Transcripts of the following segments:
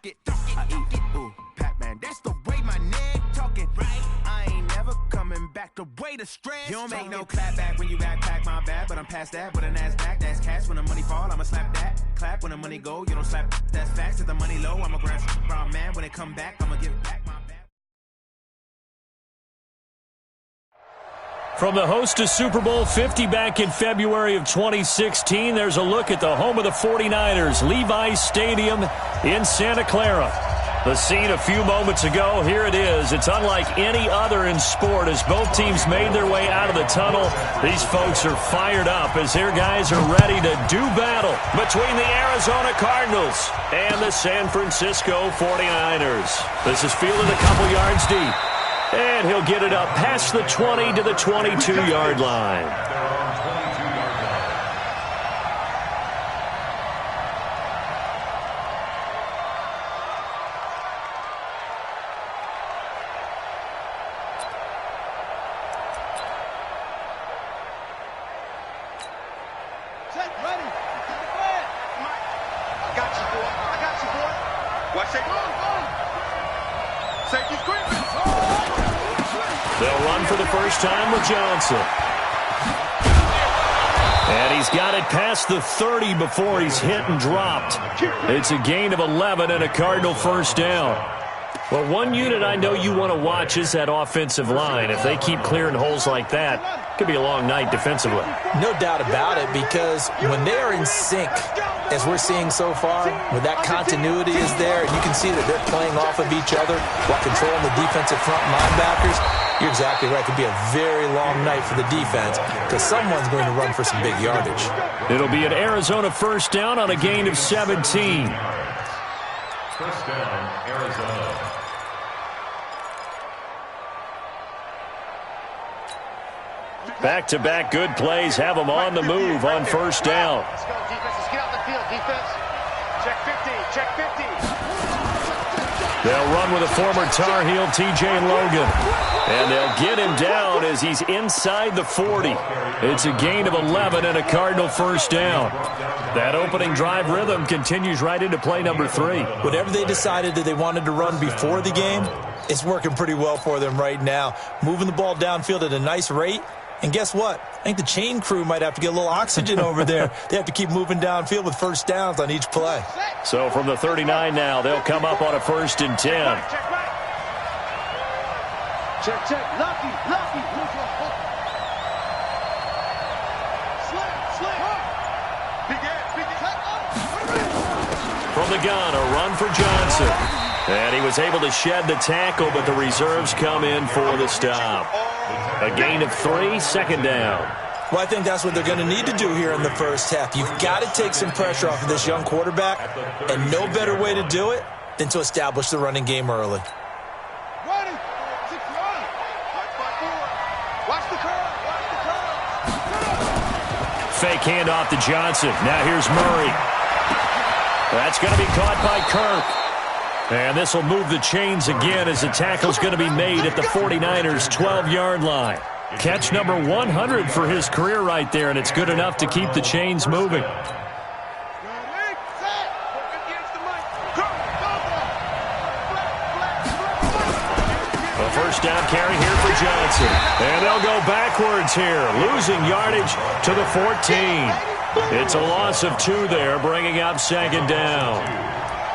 talk it. I eat it, ooh, Pac-Man. That's the way my neck talking. Right? I ain't never coming back the way the stress. You don't make no clap back when you backpack, my bad. But I'm past that with a NASDAQ. That's cash. When the money fall, I'ma slap that. Clap when the money go, you don't slap. That's facts. If the money low, I'ma grab brown man. When it come back, I'ma give back my bad. From the host to Super Bowl 50 back in February of 2016, there's a look at the home of the 49ers, Levi's Stadium in Santa Clara. The scene a few moments ago, here it is. It's unlike any other in sport as both teams made their way out of the tunnel. These folks are fired up as their guys are ready to do battle between the Arizona Cardinals and the San Francisco 49ers. This is fielded a couple yards deep. And he'll get it up past the 20 to the 22-yard line. They'll run for the first time with Johnson. And he's got it past the 30 before he's hit and dropped. It's a gain of 11 and a Cardinal first down. Well, one unit I know you want to watch is that offensive line. If they keep clearing holes like that, it could be a long night defensively. No doubt about it, because when they're in sync, as we're seeing so far, when that continuity is there, and you can see that they're playing off of each other while controlling the defensive front linebackers, you're exactly right. It could be a very long night for the defense because someone's going to run for some big yardage. It'll be an Arizona first down on a gain of 17. First down, Arizona. Back-to-back good plays have them on the move on first down. Let's go, defense. Let's get out the field, defense. Check 50. Check 50. They'll run with a former Tar Heel, T.J. Logan. And they'll get him down as he's inside the 40. It's a gain of 11 and a Cardinal first down. That opening drive rhythm continues right into play number 3. Whatever they decided that they wanted to run before the game, it's working pretty well for them right now. Moving the ball downfield at a nice rate. And guess what? I think the chain crew might have to get a little oxygen over there. They have to keep moving downfield with first downs on each play. So from the 39 now, they'll come up on a 1st and 10. Check, check. Lucky. From the gun, a run for Johnson. And he was able to shed the tackle, but the reserves come in for the stop. A gain of 3, second down. Well, I think that's what they're going to need to do here in the first half. You've got to take some pressure off of this young quarterback, and no better way to do it than to establish the running game early. Fake handoff to Johnson. Now here's Murray. That's going to be caught by Kirk. And this will move the chains again as the tackle's going to be made at the 49ers' 12-yard line. Catch number 100 for his career right there, and it's good enough to keep the chains moving. A first down carry here for Johnson. And they'll go backwards here, losing yardage to the 14. It's a loss of 2 there, bringing up second down.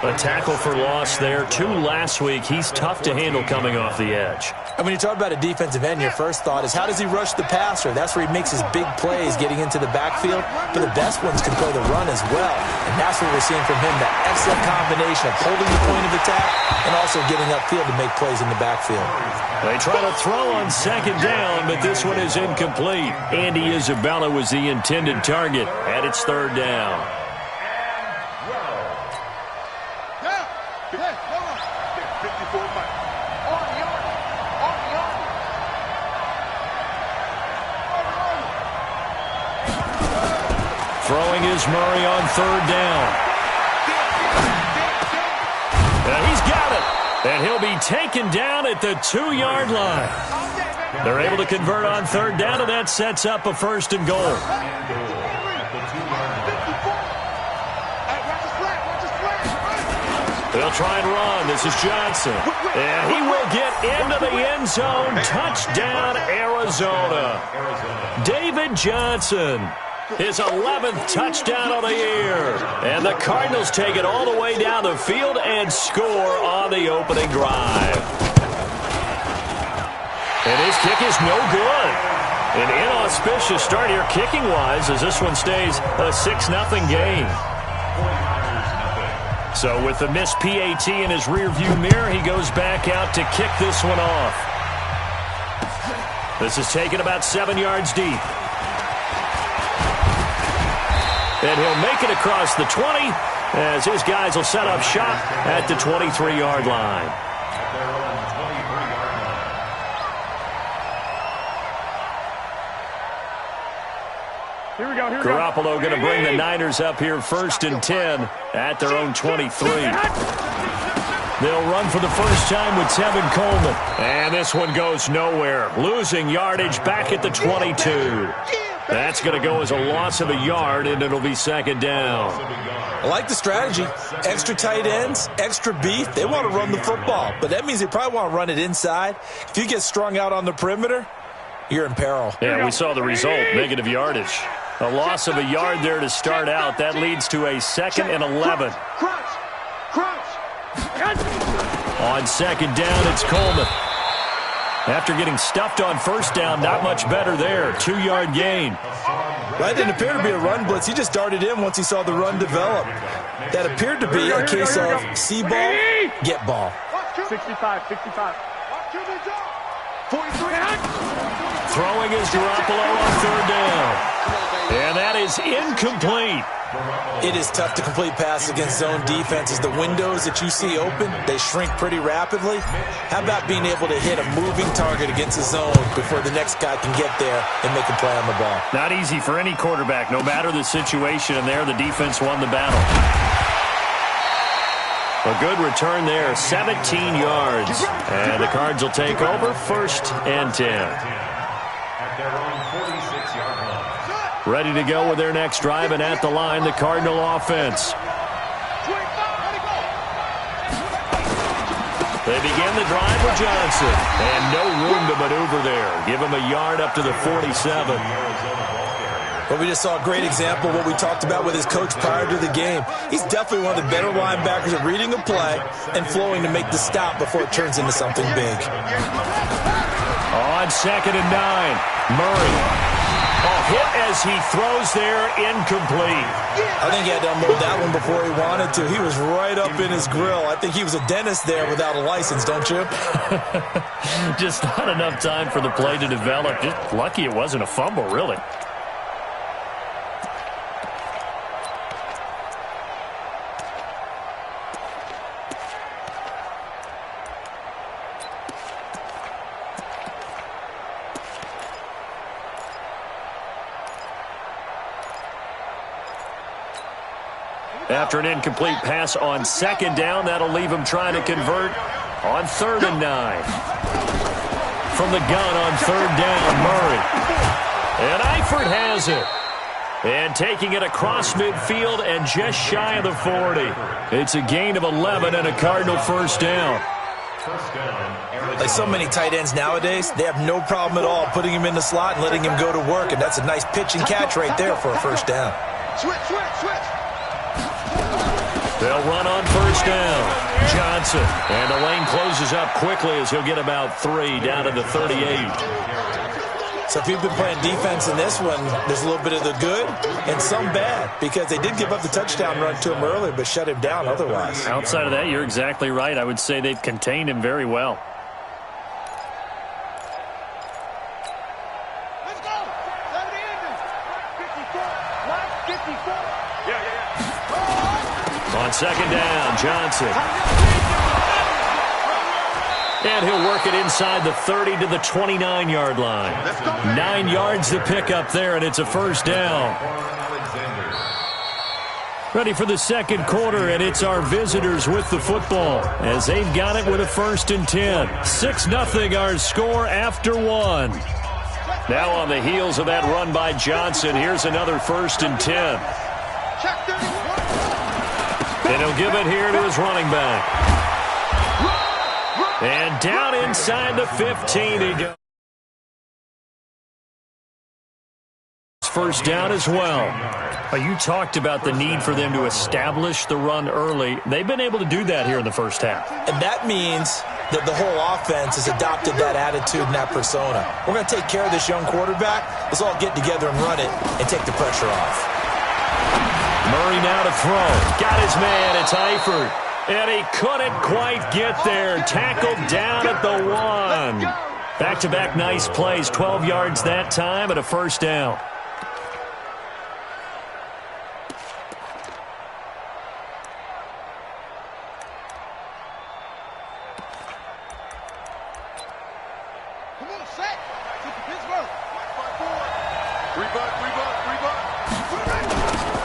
A tackle for loss there. 2 last week. He's tough to handle coming off the edge. And when you talk about a defensive end, your first thought is, how does he rush the passer? That's where he makes his big plays, getting into the backfield. But the best ones can play the run as well. And that's what we're seeing from him, that excellent combination of holding the point of attack and also getting upfield to make plays in the backfield. They try to throw on second down, but this one is incomplete. Andy Isabella was the intended target, and it's third down. Throwing is Murray on third down. And he's got it. And he'll be taken down at the 2-yard line. They're able to convert on third down, and that sets up a 1st and goal. They'll try and run. This is Johnson. And he will get into the end zone. Touchdown, Arizona. David Johnson. His 11th touchdown of the year. And the Cardinals take it all the way down the field and score on the opening drive. And his kick is no good. An inauspicious start here kicking-wise as this one stays a 6-0 game. So with the missed PAT in his rearview mirror, he goes back out to kick this one off. This is taken about 7 yards deep. And he'll make it across the 20 as his guys will set up shop at the 23-yard line. Here we go. Garoppolo going to bring the Niners up here 1st and 10 at their own 23. They'll run for the first time with Tevin Coleman. And this one goes nowhere. Losing yardage back at the 22. That's going to go as a loss of a yard, and it'll be 2nd down. I like the strategy. Extra tight ends, extra beef. They want to run the football, but that means they probably want to run it inside. If you get strung out on the perimeter, you're in peril. Yeah, we saw the result, negative yardage. A loss of a yard there to start out. That leads to a 2nd and 11. On 2nd down, it's Coleman. After getting stuffed on 1st down, not much better there. 2-yard gain. That didn't appear to be a run blitz. He just darted in once he saw the run develop. That appeared to be a case of see ball, get ball. 65. 43. Throwing is Garoppolo on 3rd down. And that is incomplete. It is tough to complete passes against zone defenses. The windows that you see open, they shrink pretty rapidly. How about being able to hit a moving target against a zone before the next guy can get there and make a play on the ball? Not easy for any quarterback, no matter the situation, and there the defense won the battle. A good return there, 17 yards. And the Cards will take over 1st and 10. Ready to go with their next drive, and at the line, the Cardinal offense. They begin the drive with Johnson, and no room to maneuver there. Give him a yard up to the 47. Well, we just saw a great example of what we talked about with his coach prior to the game. He's definitely one of the better linebackers at reading a play and flowing to make the stop before it turns into something big. On 2nd and 9, Murray. A hit as he throws there, incomplete. I think he had to unload that one before he wanted to. He was right up in his grill. I think he was a dentist there without a license, don't you? Just not enough time for the play to develop. Just lucky it wasn't a fumble, really. After an incomplete pass on 2nd down, that'll leave him trying to convert on 3rd and 9. From the gun on 3rd down, Murray. And Eifert has it. And taking it across midfield and just shy of the 40. It's a gain of 11 and a Cardinal 1st down. Like so many tight ends nowadays, they have no problem at all putting him in the slot and letting him go to work. And that's a nice pitch and catch right there for a 1st down. Switch. They'll run on 1st down. Johnson. And the lane closes up quickly as he'll get about 3 down to the 38. So if you've been playing defense in this one, there's a little bit of the good and some bad because they did give up the touchdown run to him earlier but shut him down otherwise. Outside of that, you're exactly right. I would say they've contained him very well. Let's go. 70 inches. 54. On 2nd down, Johnson. And he'll work it inside the 30 to the 29-yard line. 9 yards to pick up there, and it's a 1st down. Ready for the 2nd quarter, and it's our visitors with the football as they've got it with a 1st and 10. 6-0 our score after 1. Now on the heels of that run by Johnson, here's another 1st and 10. And he'll give it here to his running back. And down inside the 15 he goes. First down as well. You talked about the need for them to establish the run early. They've been able to do that here in the first half. And that means that the whole offense has adopted that attitude and that persona. We're going to take care of this young quarterback. Let's all get together and run it and take the pressure off. Murray now to throw. Got his man. It's Eifert. And he couldn't quite get there. Tackled down at the 1. Back-to-back nice plays. 12 yards that time and a first down.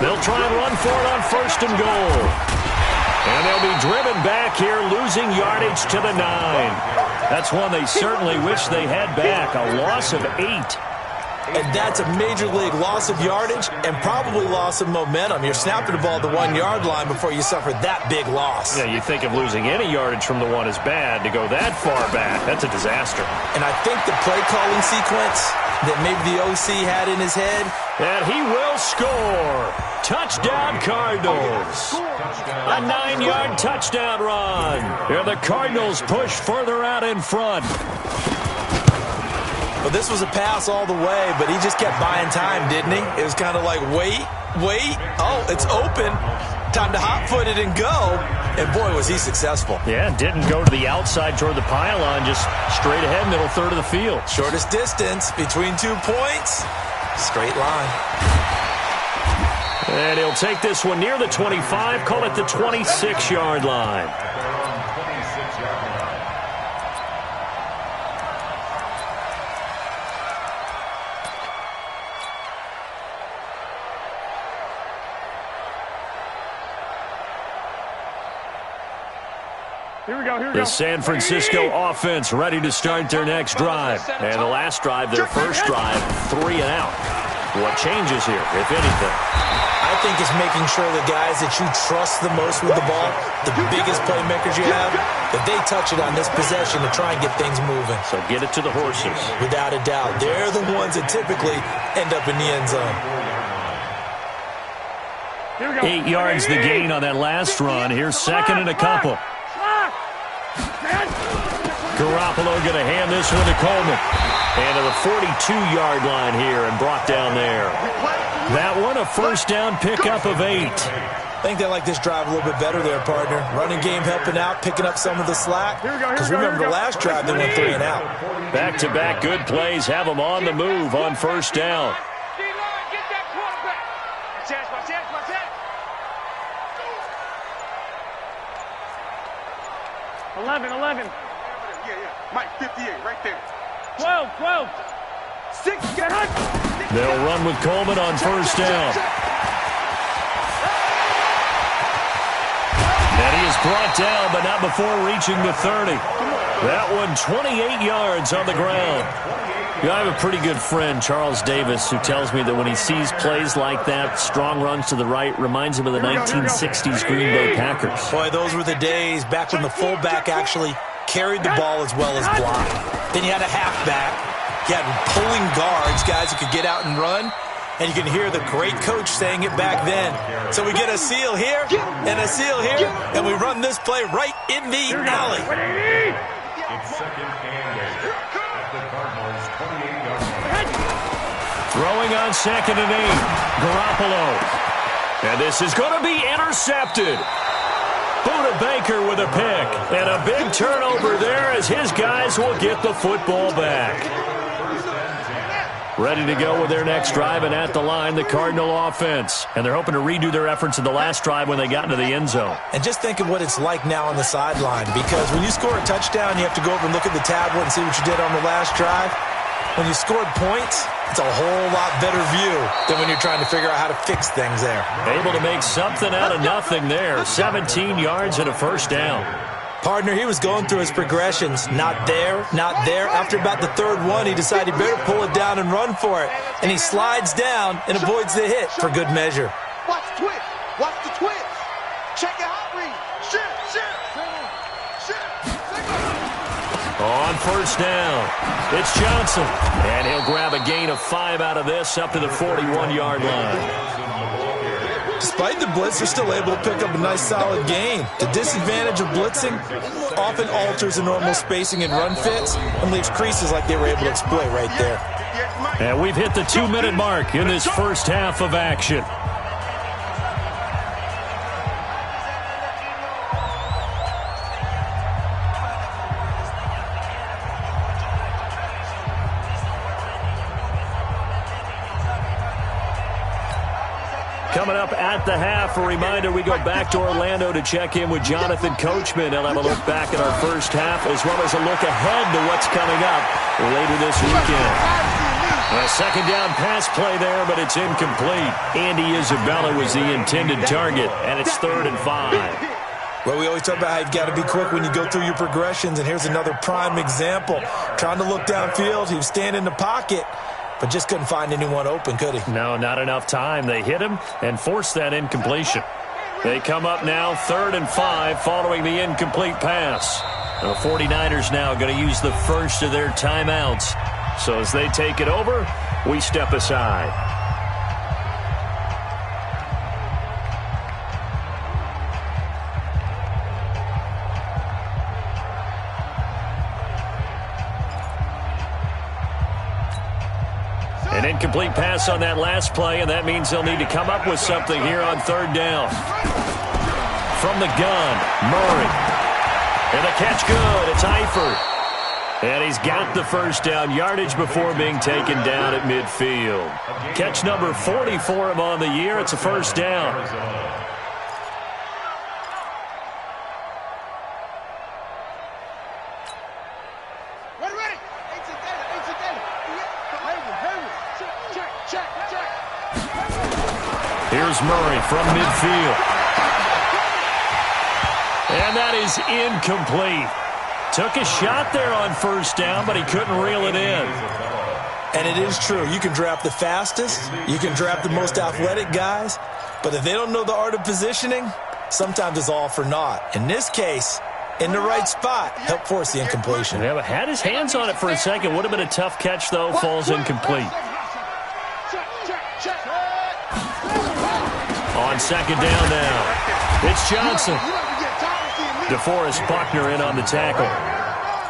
They'll try and run for it on first and goal. And they'll be driven back here, losing yardage to the 9. That's one they certainly wish they had back, a loss of 8. And that's a major league loss of yardage and probably loss of momentum. You're snapping the ball at the 1-yard line before you suffer that big loss. Yeah, you think of losing any yardage from the 1 is bad. To go that far back, that's a disaster. And I think the play calling sequence that maybe the OC had in his head. And he will score. Touchdown Cardinals. A 9-yard touchdown run. And the Cardinals push further out in front. Well, this was a pass all the way, but he just kept buying time, didn't he? It was kind of like, wait. Oh, it's open. Time to hot-foot it and go. And, boy, was he successful. Yeah, didn't go to the outside toward the pylon, just straight ahead, middle third of the field. Shortest distance between 2 points. Straight line. And he'll take this one near the 25, call it the 26-yard line. Here we go. The San Francisco offense ready to start their next drive. And the last drive, their first drive, 3 and out. What changes here, if anything? I think it's making sure the guys that you trust the most with the ball, the biggest playmakers you have, that they touch it on this possession to try and get things moving. So get it to the horses. Without a doubt. They're the ones that typically end up in the end zone. 8 yards the gain on that last run. Here's second and a couple. Garoppolo going to hand this one to Coleman. And to the 42-yard line here and brought down there. That one a first down pickup of 8. I think they like this drive a little bit better there, partner. Running game helping out, picking up some of the slack. Because remember the last drive, they went 3 and out. Back-to-back good plays have them on the move on first down. 11. Mike, 58, right there. 12. 6, get it. They'll run with Coleman on first down. And he is brought down, but not before reaching the 30. That one 28 yards on the ground. I have a pretty good friend, Charles Davis, who tells me that when he sees plays like that, strong runs to the right, reminds him of the 1960s Green Bay Packers. Boy, those were the days back when the fullback actually carried the ball as well as blocked. Then you had a halfback. You had pulling guards, guys who could get out and run. And you can hear the great coach saying it back then. So we get a seal here and a seal here, and we run this play right in the alley. It's second and 8 at the Cardinals' 28-yard line. Throwing on second and 8. Garoppolo. And this is going to be intercepted. Buda Baker with a pick. And a big turnover there as his guys will get the football back. Ready to go with their next drive, and at the line, the Cardinal offense. And they're hoping to redo their efforts in the last drive when they got into the end zone. And just think of what it's like now on the sideline, because when you score a touchdown, you have to go over and look at the tablet and see what you did on the last drive. When you scored points, it's a whole lot better view than when you're trying to figure out how to fix things there. Able to make something out of nothing there. 17 yards and a first down. Partner, he was going through his progressions. Not there, not there. After about the third one, he decided he better pull it down and run for it. And he slides down and avoids the hit for good measure. Watch the twist. Watch the twist. Check it out. On first down, it's Johnson. And he'll grab a gain of 5 out of this up to the 41-yard line. Despite the blitz, they're still able to pick up a nice solid gain. The disadvantage of blitzing often alters the normal spacing and run fits and leaves creases like they were able to exploit right there. And we've hit the 2-minute mark in this first half of action. Coming up at the half, a reminder, we go back to Orlando to check in with Jonathan Coachman. He'll have a look back at our first half as well as a look ahead to what's coming up later this weekend. A second down pass play there, but it's incomplete. Andy Isabella was the intended target, and it's 3rd and 5. Well, we always talk about how you've got to be quick when you go through your progressions, and here's another prime example. Trying to look downfield, he was standing in the pocket, but just couldn't find anyone open, could he? No, not enough time. They hit him and forced that incompletion. They come up now 3rd and 5 following the incomplete pass. The 49ers now going to use the first of their timeouts. So as they take it over, we step aside. An incomplete pass on that last play, and that means they'll need to come up with something here on 3rd down. From the gun, Murray. And the catch good. It's Eifert. And he's got the first down yardage before being taken down at midfield. Catch number 40 for him on the year. It's a first down. Here's Murray from midfield. And that is incomplete. Took a shot there on first down, but he couldn't reel it in. And it is true. You can draft the fastest. You can draft the most athletic guys. But if they don't know the art of positioning, sometimes it's all for naught. In this case, in the right spot, helped force the incompletion. Yeah, but had his hands on it for a second. Would have been a tough catch, though. Falls incomplete. On second down now, it's Johnson. DeForest Buckner in on the tackle.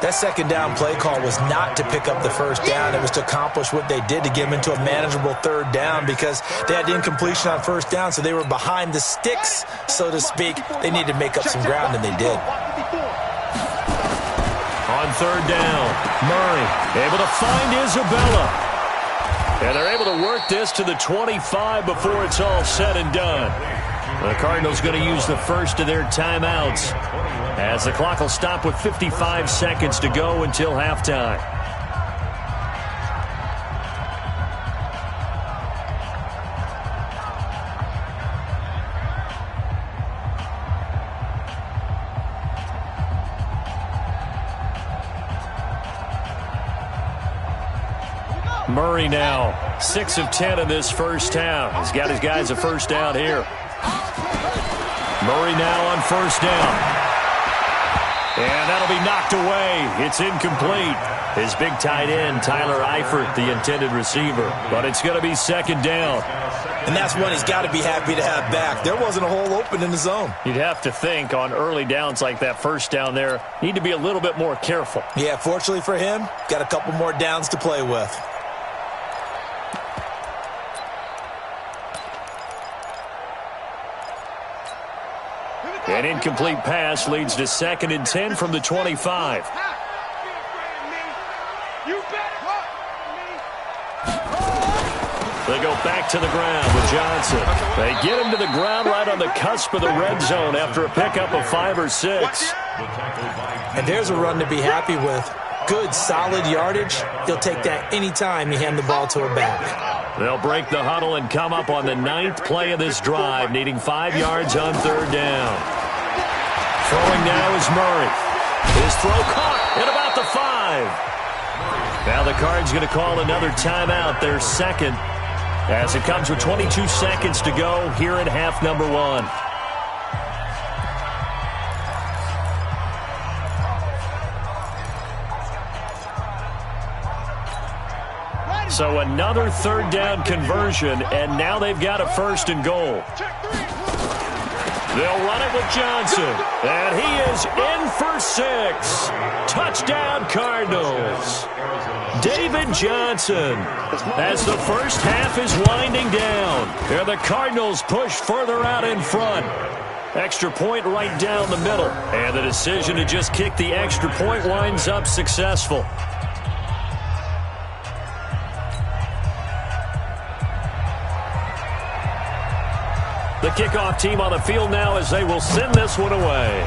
That second down play call was not to pick up the first down. It was to accomplish what they did to get them into a manageable 3rd down because they had the incompletion on first down, so they were behind the sticks, so to speak. They needed to make up some ground, and they did. On 3rd down, Murray able to find Isabella. And they're able to work this to the 25 before it's all said and done. The Cardinals going to use the first of their timeouts as the clock will stop with 55 seconds to go until halftime. Murray now 6 of 10 in this first half. He's got his guys a first down here. Murray now on first down. And that'll be knocked away. It's incomplete. His big tight end, Tyler Eifert, the intended receiver. But it's going to be second down. And that's one he's got to be happy to have back. There wasn't a hole open in the zone. You'd have to think on early downs like that first down there, need to be a little bit more careful. Yeah, fortunately for him, got a couple more downs to play with. An incomplete pass leads to 2nd and 10 from the 25. They go back to the ground with Johnson. They get him to the ground right on the cusp of the red zone after a pickup of 5 or 6. And there's a run to be happy with. Good, solid yardage. He'll take that anytime you hand the ball to a back. They'll break the huddle and come up on the 9th play of this drive, needing 5 yards on 3rd down. Throwing now is Murray. His throw caught at about the 5. Now the Cards going to call another timeout, their second, as it comes with 22 seconds to go here in half number 1. So another third down conversion, and now they've got a 1st and goal. They'll run it with Johnson, and he is in for 6. Touchdown, Cardinals. David Johnson, as the first half is winding down, and the Cardinals push further out in front. Extra point right down the middle, and the decision to just kick the extra point winds up successful. The kickoff team on the field now as they will send this one away.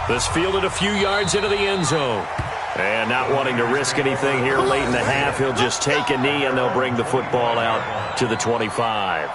This fielded a few yards into the end zone. And not wanting to risk anything here late in the half, he'll just take a knee and they'll bring the football out to the 25.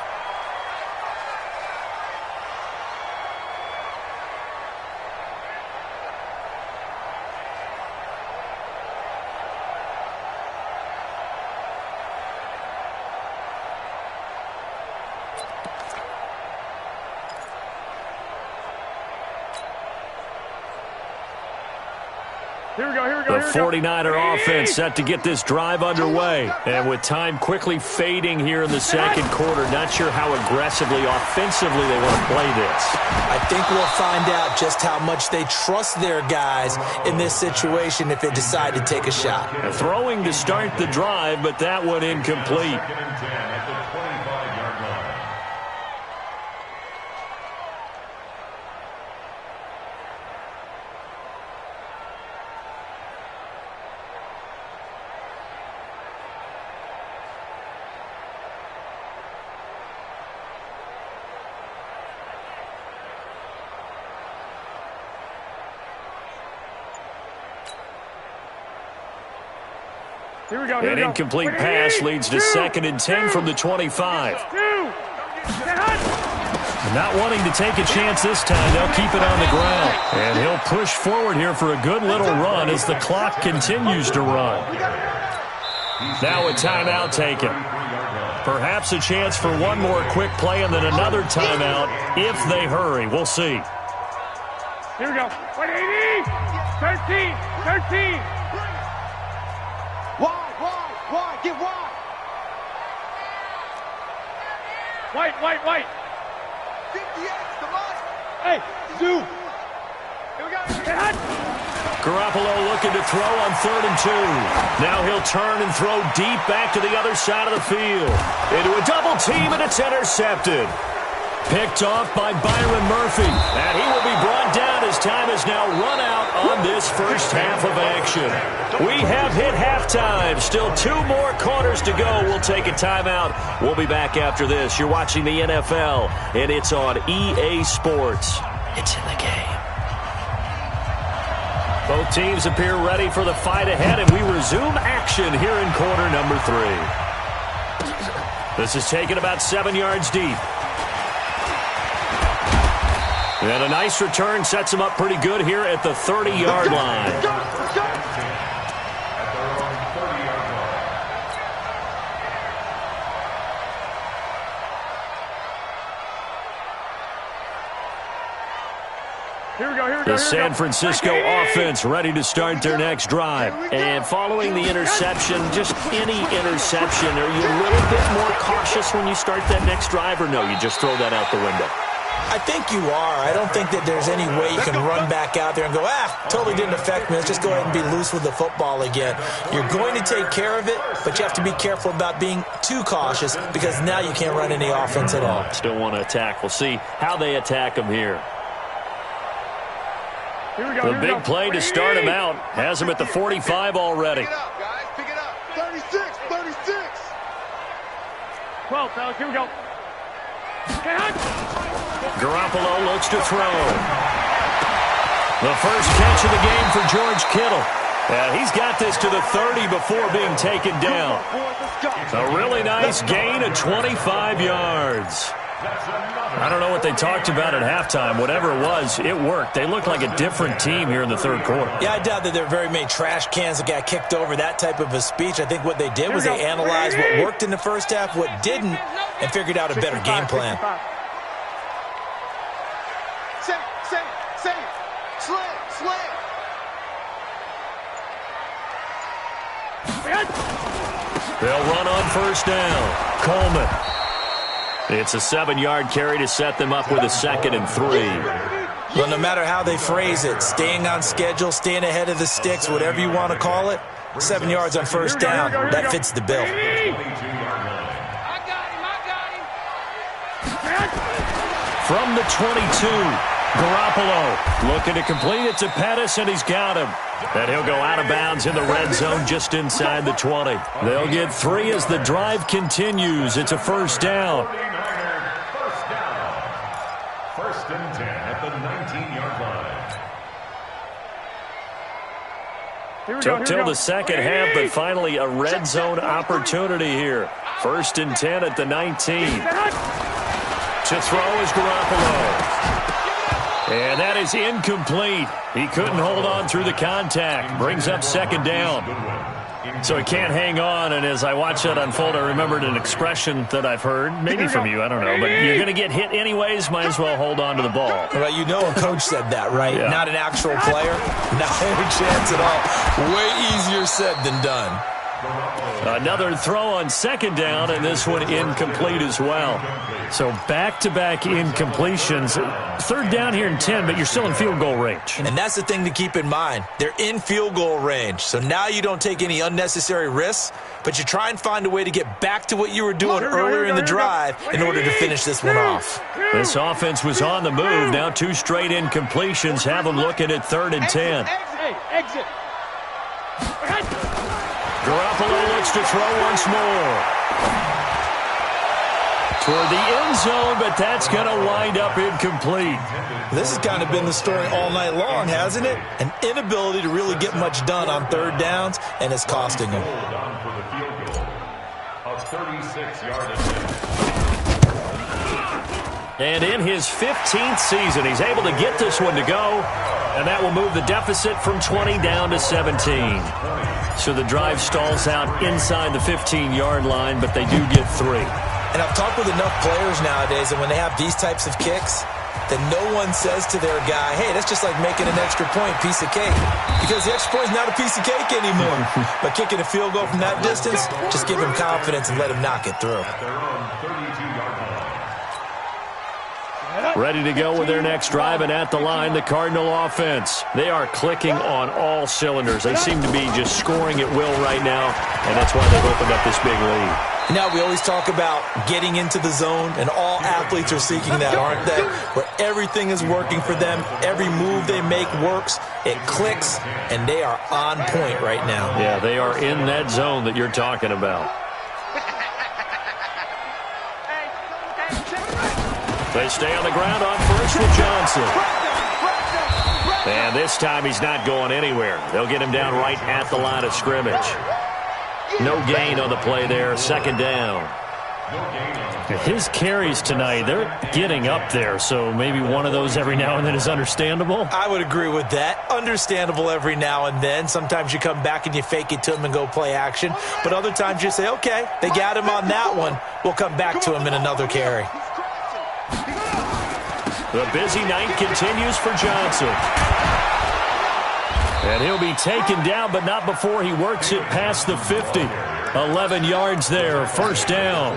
The 49er offense set to get this drive underway. And with time quickly fading here in the second quarter, not sure how aggressively, offensively they want to play this. I think we'll find out just how much they trust their guys in this situation if they decide to take a shot. Throwing to start the drive, but that one incomplete. An incomplete pass leads to 2nd and 10 from the 25. Not wanting to take a chance this time, they'll keep it on the ground. And he'll push forward here for a good little run as the clock continues to run. Now a timeout taken. Perhaps a chance for one more quick play and then another timeout if they hurry. We'll see. Here we go. 180! 13! Wide, get wide. White. 58, come on. Hey, Zoo. Here we go. Garoppolo looking to throw on 3rd and 2. Now he'll turn and throw deep back to the other side of the field. Into a double team, and it's intercepted. Picked off by Byron Murphy. And he will be brought down as time has now run out on this first half of action. We have hit halftime. Still 2 more quarters to go. We'll take a timeout. We'll be back after this. You're watching the NFL, and it's on EA Sports. It's in the game. Both teams appear ready for the fight ahead, and we resume action here in quarter number 3. This is taken about 7 yards deep. And a nice return sets him up pretty good here at the 30-yard line. The San Francisco offense ready to start their next drive. And following the interception, just any interception, are you a little bit more cautious when you start that next drive, or no, you just throw that out the window? I think you are. I don't think that there's any way you can run back out there and go, totally didn't affect me. Let's just go ahead and be loose with the football again. You're going to take care of it, but you have to be careful about being too cautious because now you can't run any offense at all. Still want to attack. We'll see how they attack them here. The big play to start him out has him at the 45 already. Pick it up, guys. Pick it up. 36. 12, fellas. Here we go. Garoppolo looks to throw. The first catch of the game for George Kittle. He's got this to the 30 before being taken down. A really nice gain of 25 yards. I don't know what they talked about at halftime. Whatever it was, it worked. They look like a different team here in the third quarter. Yeah, I doubt that there are very many trash cans that got kicked over, that type of a speech. I think what they did was they analyzed what worked in the first half, what didn't, and figured out a better game plan. Slam. They'll run on first down. Coleman. It's a 7-yard carry to set them up with a 2nd and 3. Well, no matter how they phrase it, staying on schedule, staying ahead of the sticks, whatever you want to call it, 7 yards on first down, that fits the bill. From the 22, Garoppolo looking to complete it to Pettis, and he's got him. And he'll go out of bounds in the red zone just inside the 20. They'll get 3 as the drive continues. It's a first down. First and 10 at the 19-yard line. Took till the second half, but finally a red zone opportunity here. First and 10 at the 19. To throw is Garoppolo. And that is incomplete. He couldn't hold on through the contact. Brings up second down. So he can't hang on, and as I watch that unfold, I remembered an expression that I've heard, maybe from you, I don't know, but you're going to get hit anyways, might as well hold on to the ball. Well, you know a coach said that, right? Yeah. Not an actual player. Not any chance at all. Way easier said than done. Another throw on second down, and this one incomplete as well. So back-to-back incompletions. Third down here in 10, but you're still in field goal range. And that's the thing to keep in mind. They're in field goal range. So now you don't take any unnecessary risks, but you try and find a way to get back to what you were doing earlier in the drive in order to finish this one off. This offense was on the move. Now 2 straight incompletions have them looking at 3rd and 10. Exit. Garoppolo looks to throw once more. Toward the end zone, but that's going to wind up incomplete. This has kind of been the story all night long, hasn't it? An inability to really get much done on third downs, and it's costing them. Hold on for the field goal. A 36-yard attempt. And in his 15th season, he's able to get this one to go, and that will move the deficit from 20 down to 17. So the drive stalls out inside the 15-yard line, but they do get 3. And I've talked with enough players nowadays, and when they have these types of kicks, that no one says to their guy, hey, that's just like making an extra point, piece of cake. Because the extra point is not a piece of cake anymore. But kicking a field goal from that distance, just give him confidence and let him knock it through. At their own 32-yard line. Ready to go with their next drive, and at the line, the Cardinal offense. They are clicking on all cylinders. They seem to be just scoring at will right now, and that's why they've opened up this big lead. Now, we always talk about getting into the zone, and all athletes are seeking that, aren't they? Where everything is working for them, every move they make works, it clicks, and they are on point right now. Yeah, they are in that zone that you're talking about. They stay on the ground on first with Johnson. And this time he's not going anywhere. They'll get him down right at the line of scrimmage. No gain on the play there, second down. His carries tonight, they're getting up there, so maybe one of those every now and then is understandable. I would agree with that. Understandable every now and then. Sometimes you come back and you fake it to him and go play action. But other times you say, okay, they got him on that one. We'll come back to him in another carry. The busy night continues for Johnson. And he'll be taken down, but not before he works it past the 50. 11 yards there, first down.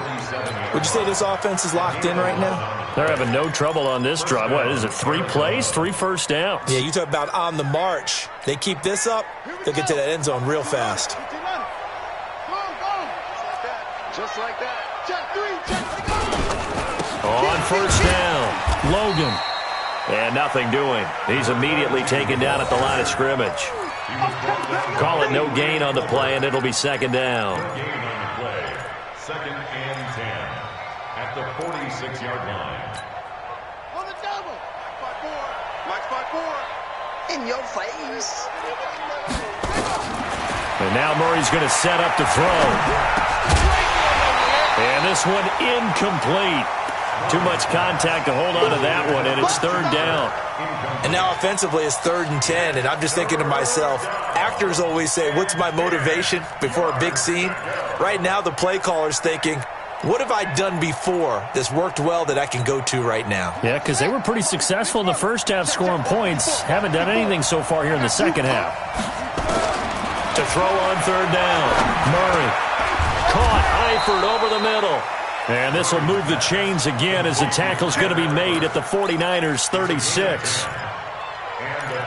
Would you say this offense is locked in right now? They're having no trouble on this drive. What is it, 3 plays, 3 first downs? Yeah, you talk about on the march. They keep this up, they'll get to that end zone real fast. Just like that. Check 3, check 3. On first down, Logan. And nothing doing. He's immediately taken down at the line of scrimmage. Call it no gain on the play, and it'll be second down. Gain on the play. Second and 10 at the 46-yard line. On the double. Max by 4. In your face. And now Murray's going to set up to throw. And this one incomplete. Too much contact to hold on to that one, and it's third down. And now offensively it's 3rd and 10, and I'm just thinking to myself, actors always say, what's my motivation before a big scene? Right now the play caller's thinking, what have I done before that's worked well that I can go to right now? Yeah, because they were pretty successful in the first half scoring points. Haven't done anything so far here in the second half. To throw on third down. Murray. Caught. Eifert over the middle. And this will move the chains again as the tackle's going to be made at the 49ers 36.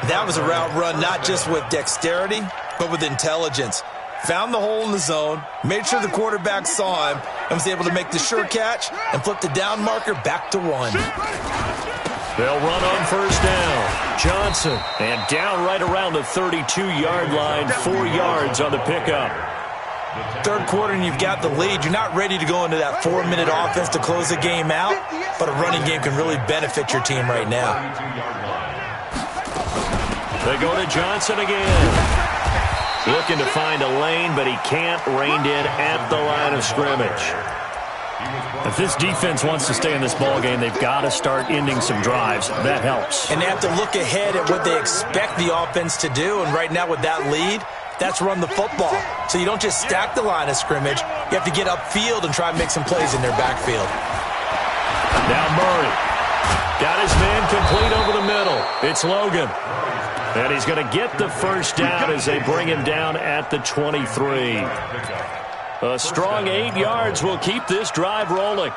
That was a route run not just with dexterity, but with intelligence. Found the hole in the zone, made sure the quarterback saw him, and was able to make the sure catch and flip the down marker back to 1. They'll run on first down. Johnson. And down right around the 32-yard line. 4 yards on the pickup. Third quarter and you've got the lead. You're not ready to go into that 4-minute offense to close the game out, but a running game can really benefit your team right now. They go to Johnson again. Looking to find a lane, but he can't. Reined in at the line of scrimmage. If this defense wants to stay in this ballgame, they've got to start ending some drives. That helps. And they have to look ahead at what they expect the offense to do. And right now with that lead, that's run the football. So you don't just stack the line of scrimmage. You have to get upfield and try and make some plays in their backfield. Now Murray. Got his man complete over the middle. It's Logan. And he's going to get the first down as they bring him down at the 23. A strong 8 yards will keep this drive rolling.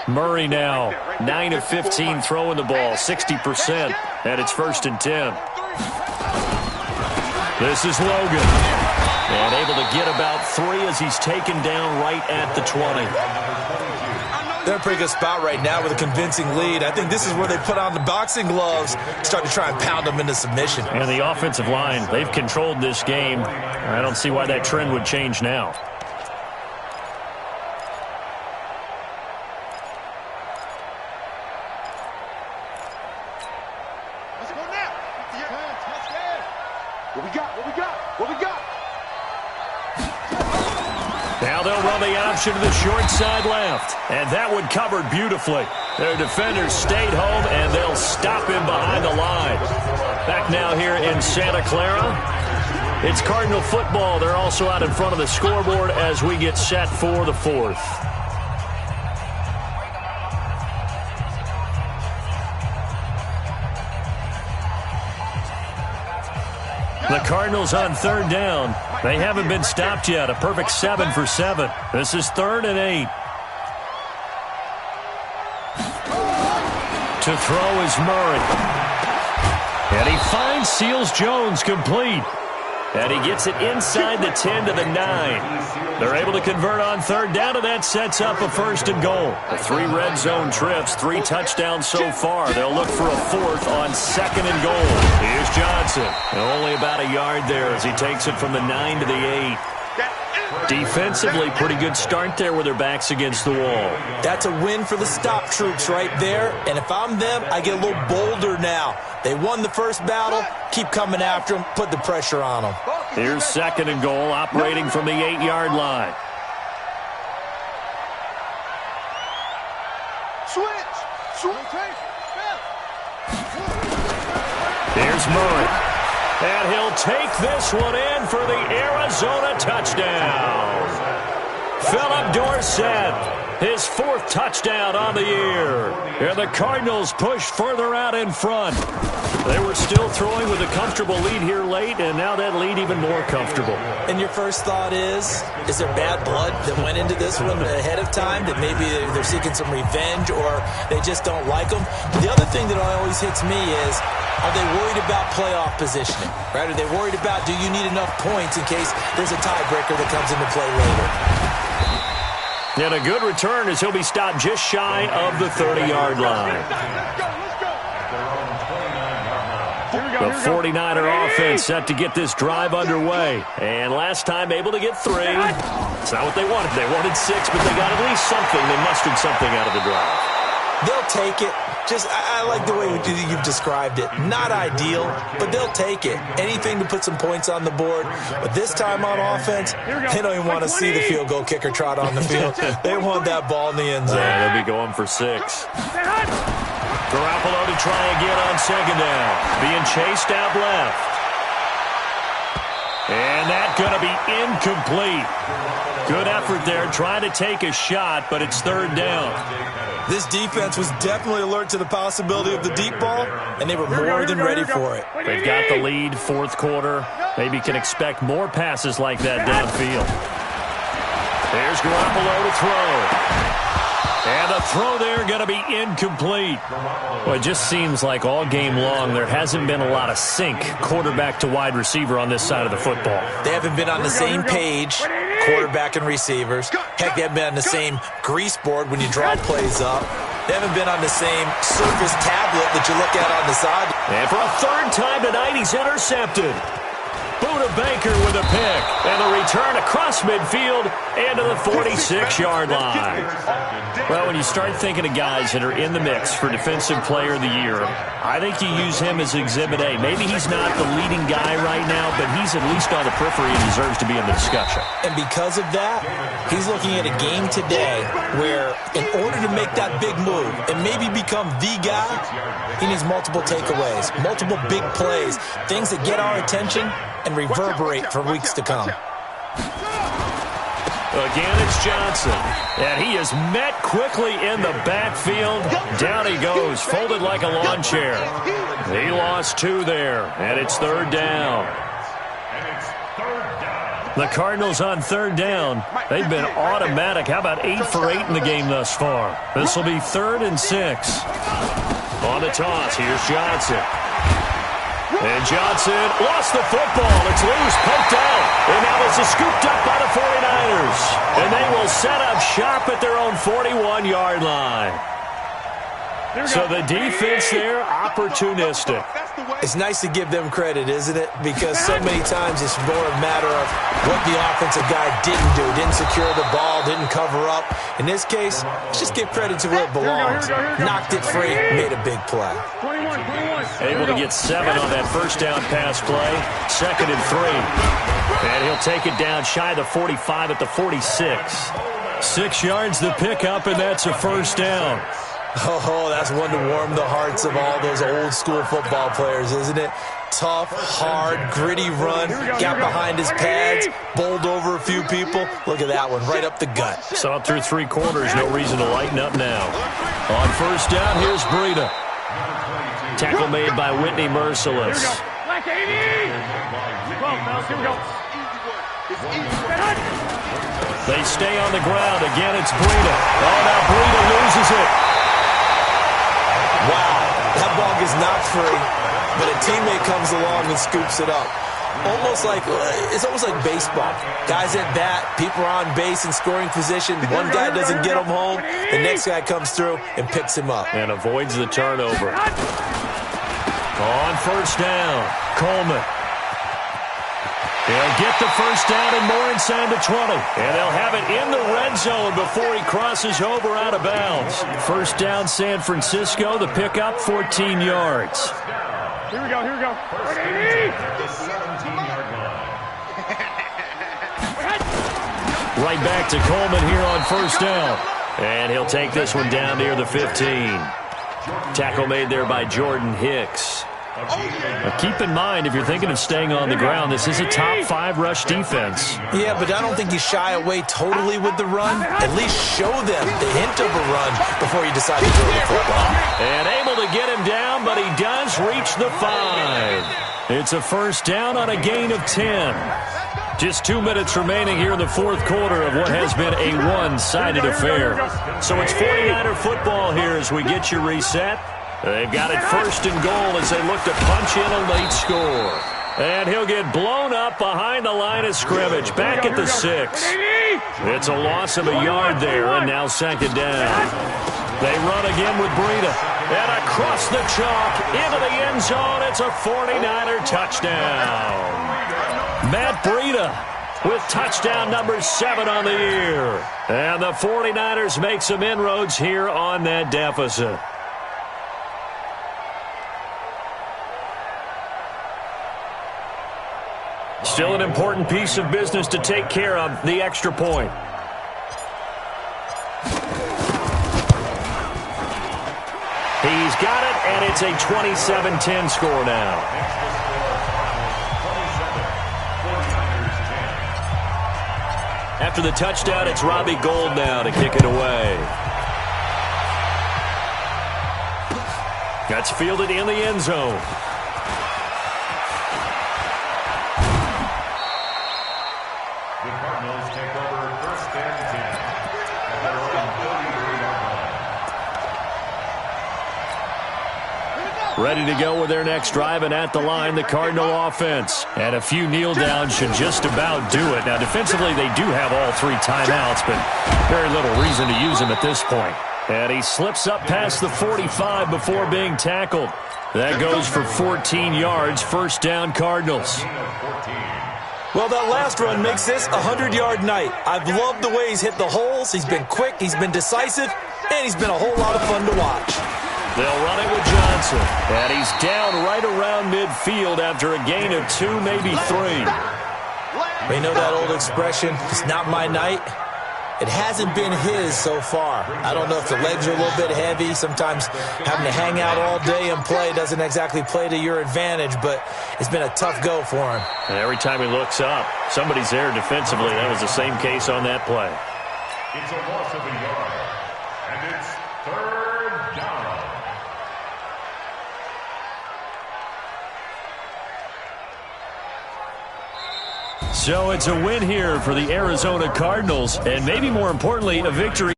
Murray now, 9 of 15 throwing the ball, 60%, and it's 1st and 10. This is Logan. And able to get about 3 as he's taken down right at the 20. They're in a pretty good spot right now with a convincing lead. I think this is where they put on the boxing gloves, start to try and pound them into submission. And the offensive line, they've controlled this game. I don't see why that trend would change now. Let's go now. What we got? What we got? What we got? Now they'll run the option to the short side left. And that one covered beautifully. Their defenders stayed home, and they'll stop him behind the line. Back now here in Santa Clara. It's Cardinal football. They're also out in front of the scoreboard as we get set for the 4th. The Cardinals on third down. They haven't been stopped yet. A perfect 7 for 7. This is 3rd and 8. To throw is Murray. And he finds Seals-Jones complete. And he gets it inside the 10 to the 9. They're able to convert on third down, and that sets up a 1st and goal. The 3 red zone trips, 3 touchdowns so far. They'll look for a 4th on 2nd and goal. Here's Johnson. And only about a yard there as he takes it from the 9 to the 8. Defensively, pretty good start there with their backs against the wall. That's a win for the stop troops right there. And if I'm them, I get a little bolder now. They won the first battle. Keep coming after them. Put the pressure on them. Here's 2nd and goal, operating from the 8-yard line. Here's Murray. And he'll take this one in for the Arizona touchdown. Philip Dorsett, his 4th touchdown on the year. And the Cardinals push further out in front. They were still throwing with a comfortable lead here late, and now that lead even more comfortable. And your first thought is there bad blood that went into this one ahead of time, that maybe they're seeking some revenge or they just don't like them? The other thing that always hits me is, are they worried about playoff positioning? Right? Are they worried about, do you need enough points in case there's a tiebreaker that comes into play later? And a good return as he'll be stopped just shy of the 30-yard line. The 49er offense set to get this drive underway. And last time able to get 3. It's not what they wanted. They wanted 6, but they got at least something. They mustered something out of the drive. They'll take it. I like the way you've described it. Not ideal, but they'll take it. Anything to put some points on the board. But this time on offense, they don't even want to see the field goal kicker trot on the field. They want that ball in the end zone. They'll be going for 6. Garoppolo to try again on 2nd down. Being chased out left. And that's going to be incomplete. Good effort there, trying to take a shot, but it's 3rd down. This defense was definitely alert to the possibility of the deep ball, and they were more than ready for it. They've got the lead, fourth quarter. Maybe can expect more passes like that downfield. There's Garoppolo to throw. And the throw there going to be incomplete. Well, it just seems like all game long there hasn't been a lot of sync quarterback to wide receiver on this side of the football. They haven't been on the same page, quarterback and receivers. Heck, they haven't been on the same grease board when you draw plays up. They haven't been on the same Surface tablet that you look at on the side. And for a third time tonight, he's intercepted. Buda Baker with a pick. And the return across midfield into the 46-yard line. Well, when you start thinking of guys that are in the mix for Defensive Player of the Year, I think you use him as Exhibit A. Maybe he's not the leading guy right now, but he's at least on the periphery and deserves to be in the discussion. And because of that, he's looking at a game today where in order to make that big move and maybe become the guy, he needs multiple takeaways, multiple big plays, things that get our attention and reverberate for weeks to come. Again, it's Johnson. And he is met quickly in the backfield. Down he goes, folded like a lawn chair. He lost 2 there, and it's third down. The Cardinals on third down. They've been automatic. How about 8 for 8 in the game thus far? This will be 3rd and 6. On the toss, here's Johnson. And Johnson lost the football. It's loose, poked out. And now this is scooped up by the 49ers. And they will set up shop at their own 41-yard line. So the defense there, opportunistic. It's nice to give them credit, isn't it? Because so many times it's more a matter of what the offensive guy didn't do. Didn't secure the ball, didn't cover up. In this case, let's just give credit to where it belongs. Knocked it free, made a big play. Able to get 7 on that first down pass play. 2nd and 3. And he'll take it down shy of the 45 at the 46. 6 yards the pickup, and that's a first down. Oh, that's one to warm the hearts of all those old-school football players, isn't it? Tough, hard, gritty run, got behind his pads, bowled over a few people. Look at that one, right up the gut. Saw it through 3 quarters, no reason to lighten up now. On first down, here's Breida. Tackle made by Whitney Merciless. They stay on the ground. Again, it's Breida. Oh, now Breida loses it. Wow, that ball gets knocked free, but a teammate comes along and scoops it up. It's almost like baseball. Guys at bat, people are on base in scoring position. One guy doesn't get him home, the next guy comes through and picks him up. And avoids the turnover. On first down, Coleman. They'll get the first down and more inside the 20. And they'll have it in the red zone before he crosses over out of bounds. First down, San Francisco. The pickup, 14 yards. Here we go. Right back to Coleman here on first down. And he'll take this one down near the 15. Tackle made there by Jordan Hicks. Now keep in mind, if you're thinking of staying on the ground, this is a top 5 rush defense. Yeah, but I don't think you shy away totally with the run. At least show them the hint of a run before you decide to throw the football. And able to get him down, but he does reach the 5. It's a first down on a gain of 10. Just 2 minutes remaining here in the fourth quarter of what has been a one-sided affair. So it's 49er football here as we get you reset. They've got it first and goal as they look to punch in a late score. And he'll get blown up behind the line of scrimmage, back at the 6. It's a loss of a yard there, and now second down. They run again with Breida. And across the chalk, into the end zone, it's a 49er touchdown. Matt Breida with touchdown number 7 on the year. And the 49ers make some inroads here on that deficit. Still an important piece of business to take care of, the extra point. He's got it, and it's a 27-10 score now. After the touchdown, it's Robbie Gould now to kick it away. That's fielded in the end zone. The Cardinals take over 1st and 10 at their own 33-yard line. Ready to go with their next drive, and at the line, the Cardinal offense. And a few kneel downs should just about do it. Now, defensively, they do have all 3 timeouts, but very little reason to use them at this point. And he slips up past the 45 before being tackled. That goes for 14 yards, 1st down Cardinals. Well, that last run makes this a 100-yard night. I've loved the way he's hit the holes. He's been quick, he's been decisive, and he's been a whole lot of fun to watch. They'll run it with Johnson. And he's down right around midfield after a gain of 2, maybe 3. You know that old expression, it's not my night? It hasn't been his so far. I don't know if the legs are a little bit heavy. Sometimes having to hang out all day and play doesn't exactly play to your advantage, but it's been a tough go for him. And every time he looks up, somebody's there defensively. That was the same case on that play. It's a loss of a yard, and it's 3rd down. So it's a win here for the Arizona Cardinals, and maybe more importantly, a victory.